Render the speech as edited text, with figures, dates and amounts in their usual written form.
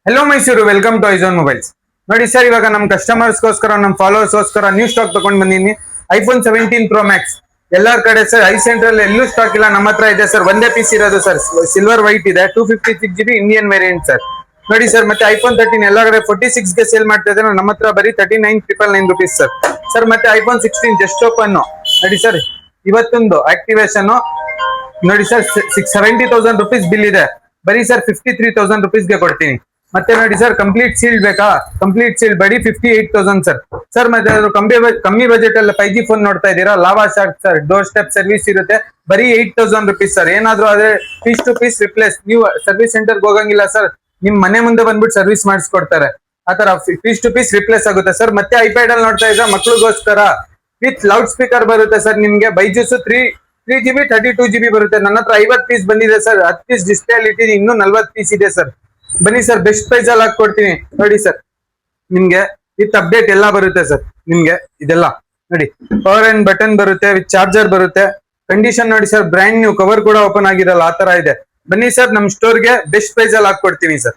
Hello Mysuru, welcome to iZone mobiles. ನೋಡಿ sir, ಇವಾಗ ನಮ್ಮ ಕಸ್ಟಮರ್ಸ್ಗೋಸ್ಕರ, ನಮ್ಮ ಫಾಲೋವರ್ಸ್ಗೋಸ್ಕರ ನ್ಯೂ ಸ್ಟಾಕ್ ತಗೊಂಡ್ ಬಂದಿನಿ. ಐಫೋನ್ 17 Pro Max ಎಲ್ಲರ ಕಡೆ ಸರ್. ಐ ಸೆಂಟ್ರಲ್ ಎಲ್ಲೂ ಸ್ಟಾಕ್ ಇಲ್ಲ, ನಮ್ಮ ಹತ್ರ ಇದೆ ಸರ್. ಒಂದೇ ಪೀಸ್ ಇರೋದು ಸರ್, ಸಿಲ್ವರ್ ವೈಟ್ ಇದೆ. 256GB Indian variant sir. ನೋಡಿ ಸರ್, ಮತ್ತೆ ಐಫೋನ್ 13 ಎಲ್ಲ ಕಡೆ 46 ಗೆ ಸೇಲ್ ಮಾಡ್ತಾ ಇದ್ದಾರೆ. ನಮ್ಮ ಹತ್ರ ಬರೀ 39,999 rupees ಸರ್. ಸರ್ ಮತ್ತೆ ಐಫೋನ್ 16 ಜಸ್ಟ್ ಓಪನ್ ನೋಡಿ ಸರ್, ಇವತ್ತೊಂದು ಆಕ್ಟಿವೇಶನ್ ನೋಡಿ ಸರ್. 70,000 rupees ಬಿಲ್ ಇದೆ. ಬರೀ ಸರ್ 53,000 rupees ಗೆ ಕೊಡ್ತೀನಿ. ಮತ್ತೆ ನೋಡಿ ಸರ್, ಕಂಪ್ಲೀಟ್ ಸೀಲ್ಡ್ ಬೇಕಾ? ಕಂಪ್ಲೀಟ್ ಸೀಲ್ಡ್ ಬರೀ 58,000 ಸರ್. ಸರ್ ಮತ್ತೆ ಅದು ಕಮ್ಮಿ ಬಜೆಟ್ ಅಲ್ಲಿ 5G ಫೋನ್ ನೋಡ್ತಾ ಇದ್ದೀರಾ? Lava shark sir, door step service ಇರುತ್ತೆ. ಬರೀ 8,000 rupees ಸರ್. ಏನಾದ್ರು ಆದ್ರೆ ಪೀಸ್ ಟು ಪೀಸ್ ರಿಪ್ಲೇಸ್. ನೀವು ಸರ್ವಿಸ್ ಸೆಂಟರ್ಗೆ ಹೋಗಂಗಿಲ್ಲ ಸರ್, ನಿಮ್ ಮನೆ ಮುಂದೆ ಬಂದ್ಬಿಟ್ಟು ಸರ್ವಿಸ್ ಮಾಡಿಸ್ಕೊಡ್ತಾರೆ. ಆತರ ಪೀಸ್ ಟು ಪೀಸ್ ರಿಪ್ಲೇಸ್ ಆಗುತ್ತೆ ಸರ್. ಮತ್ತೆ ಐಪ್ಯಾಡ್ ಅಲ್ಲಿ ನೋಡ್ತಾ ಇದ್ರೆ ಮಕ್ಳಿಗೋಸ್ಕರ ವಿತ್ ಲೌಡ್ ಸ್ಪೀಕರ್ ಬರುತ್ತೆ ಸರ್. ನಿಮ್ಗೆ ಬೈಜೂಸ್ 3GB 32GB ಬರುತ್ತೆ. ನನ್ನ ಹತ್ರ 50 ಪೀಸ್ ಬಂದಿದೆ ಸರ್. 10 ಪೀಸ್ ಡಿಸ್ಪ್ಲೇ ಅಲ್ಲಿ ಇಟ್ಟಿದ್ದೀನಿ, ಇನ್ನೂ 40 ಪೀಸ್ ಇದೆ ಸರ್. ಬನ್ನಿ ಸರ್, ಬೆಸ್ಟ್ ಪ್ರೈಸ್ ಅಲ್ಲಿ ಹಾಕೊಡ್ತೀನಿ. ನೋಡಿ ಸರ್, ನಿಮ್ಗೆ ವಿತ್ ಅಪ್ಡೇಟ್ ಎಲ್ಲ ಬರುತ್ತೆ ಸರ್. ನಿಮ್ಗೆ ಇದೆಲ್ಲ ನೋಡಿ, ಪವರ್ ಅಂಡ್ ಬಟನ್ ಬರುತ್ತೆ, ವಿತ್ ಚಾರ್ಜರ್ ಬರುತ್ತೆ. ಕಂಡೀಷನ್ ನೋಡಿ ಸರ್, ಬ್ರ್ಯಾಂಡ್ ನ್ಯೂ, ಕವರ್ ಕೂಡ ಓಪನ್ ಆಗಿರಲ್ಲ, ಆ ತರ ಇದೆ. ಬನ್ನಿ ಸರ್, ನಮ್ ಸ್ಟೋರ್ಗೆ ಬೆಸ್ಟ್ ಪ್ರೈಸ್ ಅಲ್ಲಿ ಹಾಕೊಡ್ತೀನಿ ಸರ್.